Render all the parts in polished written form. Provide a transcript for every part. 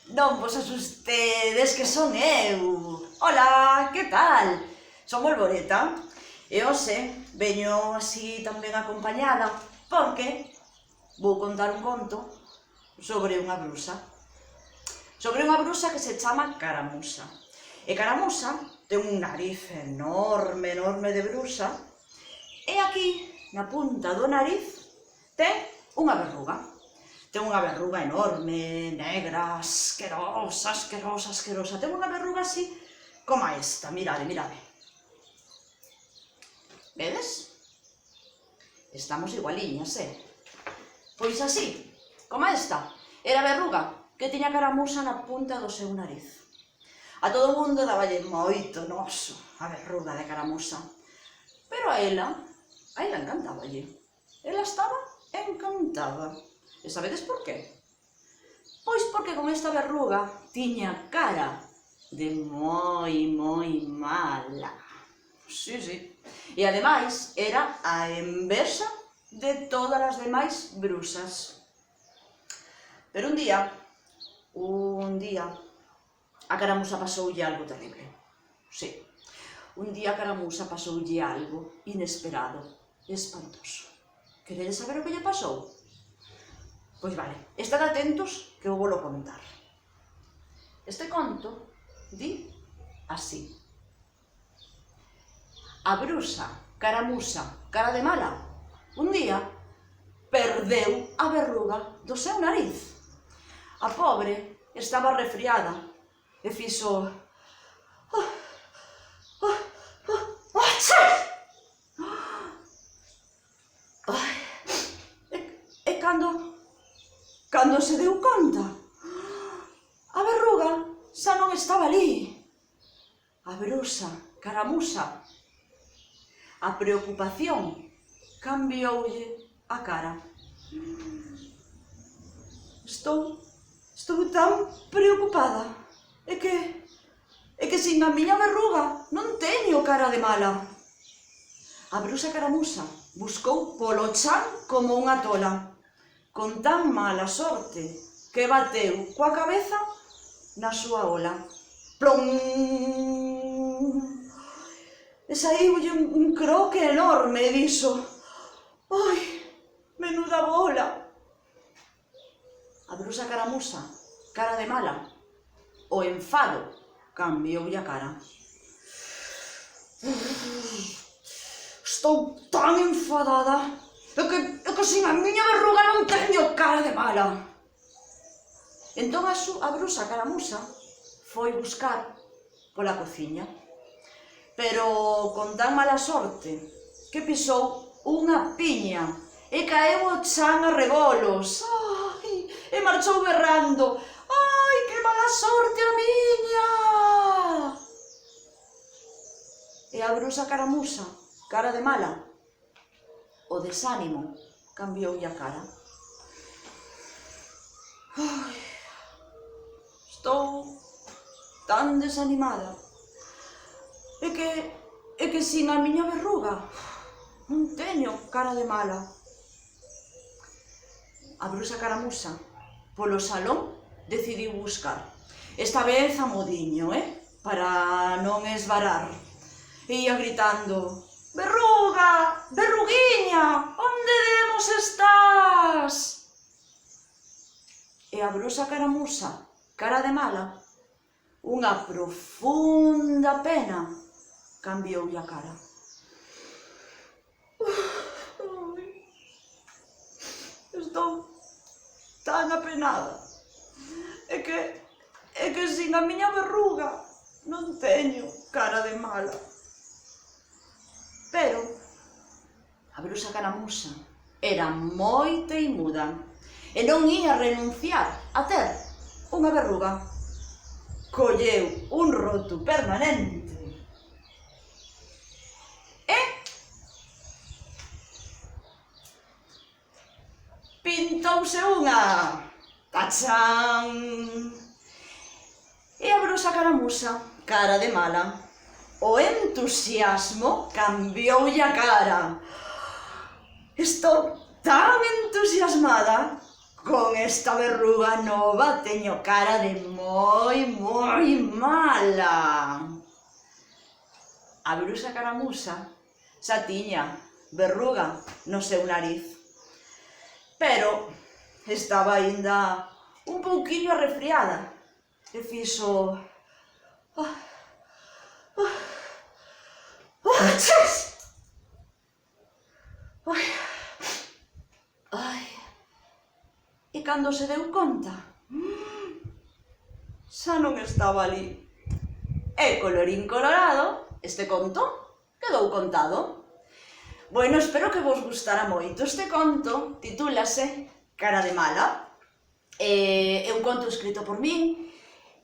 Non vos asustedes que son eu. Hola, que tal? Son Bolboreta e hoxe veño así tamén acompañada porque vou contar un conto sobre unha bruxa. Sobre unha bruxa que se chama Caramusa. E Caramusa ten un nariz enorme, enorme de bruxa e aquí, na punta do nariz, ten unha verruga. Ten unha verruga enorme, negra, asquerosa, asquerosa, asquerosa. Ten unha verruga así como esta, mirade, mirade. Vedes? Estamos igualiñas, Pois así, como esta, era a verruga que tiña Caramusa na punta do seu nariz. A todo o mundo daballe moito noso a verruga de Caramusa, pero a ela encantáballe. Ela estaba encantada. E sabedes por qué? Pois porque con esta verruga tiña cara de moi mala. Sí. E ademais era a envexa de todas as demais bruxas. Pero un día, a Caramusa pasoulle algo terrible. Sí, un día a Caramusa pasoulle algo inesperado, espantoso. Queredes saber o que lle pasou? Pois vale, estad atentos que eu volo contar. Este conto di así. A bruxa Caramusa, cara de mala, un día perdeu a verruga do seu nariz. A pobre estaba resfriada e fixo... E cando se deu conta, a verruga xa non estaba ali. A bruxa Caramusa, a preocupación cambioulle a cara. Estou tan preocupada. É que sin a miña verruga non teño cara de mala. A bruxa Caramusa buscou polo chan como unha tola, con tan mala sorte que bateu coa cabeza na súa ola. Plom! E saíulle un croque enorme e dixo: ai, menuda bola. A bruxa Caramusa, cara de mala, o enfado cambioulle a cara. Estou tan enfadada, é que sin a miña verruga non teño cara de mala. Entón a bruxa Caramusa foi buscar pola cociña, pero con tan mala sorte que pisou unha piña e caeu o chan a regolos. E marchou berrando: ai, que mala sorte a miña! E a bruxa Caramusa, cara de mala, o desánimo cambioulle a cara. Ai, estou tan desanimada. É que sin a miña verruga non teño cara de mala. A bruxa Caramusa, polo salón, decidiu buscar. Esta vez a modiño, para non esvarar. E ia gritando: verruga, verruguiña, onde demos estás? E a bruxa Caramusa, cara de mala, unha profunda pena cambioulle a cara. Estou tan apenada. É que sin a miña verruga non teño cara de mala. Pero a bruxa Caramusa era moi teimuda e non ia renunciar a ter unha verruga. Colleu un roto permanente e pintouse unha. Tachán! E a bruxa Caramusa, cara de mala, o entusiasmo cambioulle a cara. Estou tan entusiasmada con esta verruga nova teño cara de moi mala. A bruxa caramusa xa tiña verruga no seu nariz, pero estaba aínda un pouquiño arrefriada e fixo... E cando se deu conta, xa non estaba ali. E colorín colorado, este conto quedou contado. Bueno, espero que vos gustara moito. Este conto titúlase Cara de mala. É un conto escrito por min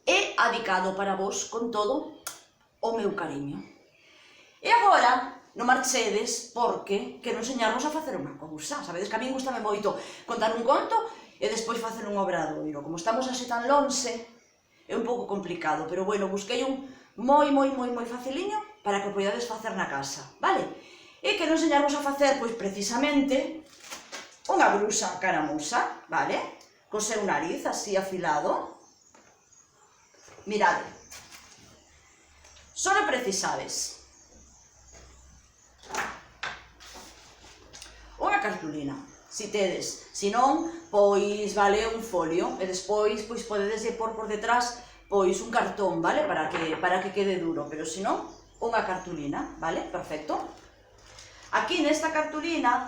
e adicado para vos con todo o meu cariño. E agora, non marchedes porque quero enseñarvos a facer unha cousa. Sabedes que a min gustame moito contar un conto e despois facer un obradoiro. Como estamos así tan lonxe, é un pouco complicado, pero bueno, busquei un moi faciliño para que podades facer na casa, vale? E quero enseñarvos a facer, pois, precisamente, unha bruxa caramusa, vale? Co seu nariz así afilado. Mirade. Só precisades unha cartulina, si tedes, si non, pois vale un folio, e despois pois podedes pôr por detrás pois un cartón, vale, para que quede duro, pero si non, unha cartulina, vale, perfecto. Aquí nesta cartulina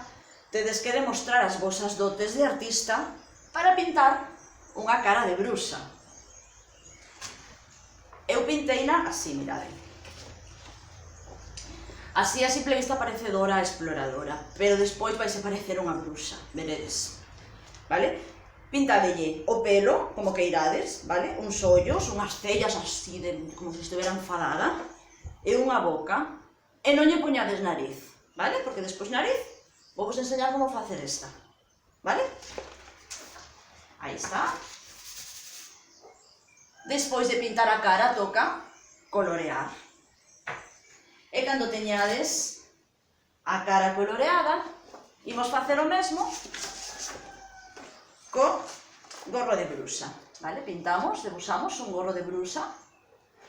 tedes que demostrar as vosas dotes de artista para pintar unha cara de bruxa. Eu pinteina así, mirade. Así a simple vista parecedora a exploradora, pero despois vais a parecer unha bruxa, veredes, vale? Pintadelle o pelo, como que irades, vale? Uns ollos, unhas cellas así, como se estivera enfadada, e unha boca, e non lle poñades nariz, vale? Porque despois nariz, vou vos enseñar como facer esta, vale? Aí está. Despois de pintar a cara, toca colorear. E cando teñades a cara coloreada, imos facer o mesmo co gorro de bruxa, vale? Pintamos, debusamos un gorro de bruxa,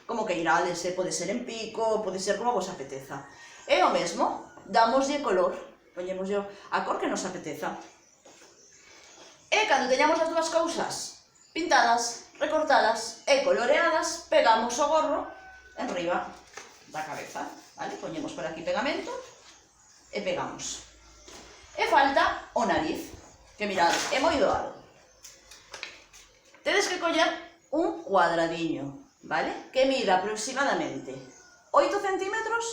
como que irades, pode ser en pico, pode ser como vos apeteza. E o mesmo, damoslle color, poñemoslle a cor que nos apeteza. E cando teñamos as dúas cousas pintadas, recortadas e coloreadas, pegamos o gorro enriba da cabeza, vale? Poñemos por aquí pegamento e pegamos. E falta o nariz, que mirad, é moi doado. Tedes que coller un cuadradiño, vale? Que mida aproximadamente 8 centímetros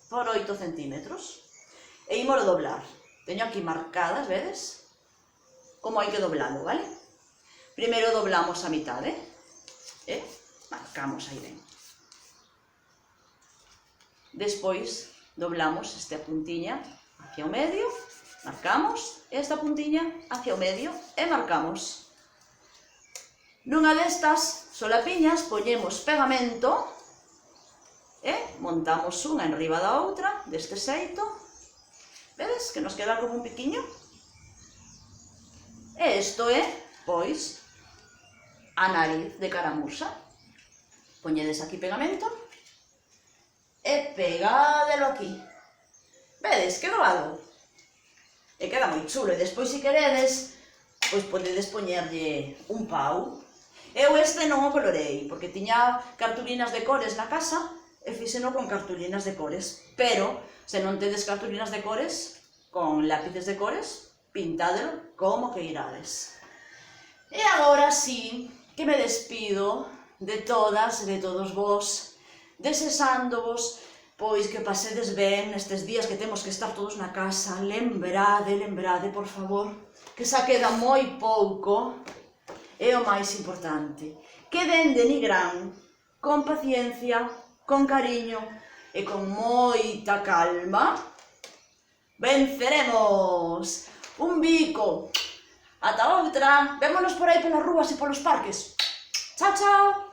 por 8 centímetros. E ímolo doblar. Teño aquí marcadas, vedes? Como hai que doblalo, vale? Primeiro doblamos a mitade, e marcamos aí ben. Despois doblamos esta puntiña hacia o medio, marcamos, esta puntiña hacia o medio e marcamos. Nunha destas solapiñas poñemos pegamento e montamos unha enriba da outra, deste xeito. Vedes que nos queda como un piquiño? E isto é, pois, a nariz de caramusa. Poñedes aquí pegamento e pegádelo aquí. Vedes, que doado? E queda moi chulo. E despois, se queredes, pois podedes poñerlle un pau. Eu este non o colorei, porque tiña cartulinas de cores na casa e fixeno con cartulinas de cores. Pero, se non tedes cartulinas de cores, con lápices de cores, pintádelo como que irades. E agora sí, que me despido de todas e de todos vos, desexándovos, pois que pasedes ben nestes días que temos que estar todos na casa. Lembrade, por favor, que xa queda moi pouco. E o máis importante, que dende Nigrán, con paciencia, con cariño e con moita calma, venceremos. Un bico. Ata outra. Vémonos por aí polas rúas e polos parques. Chao, chao.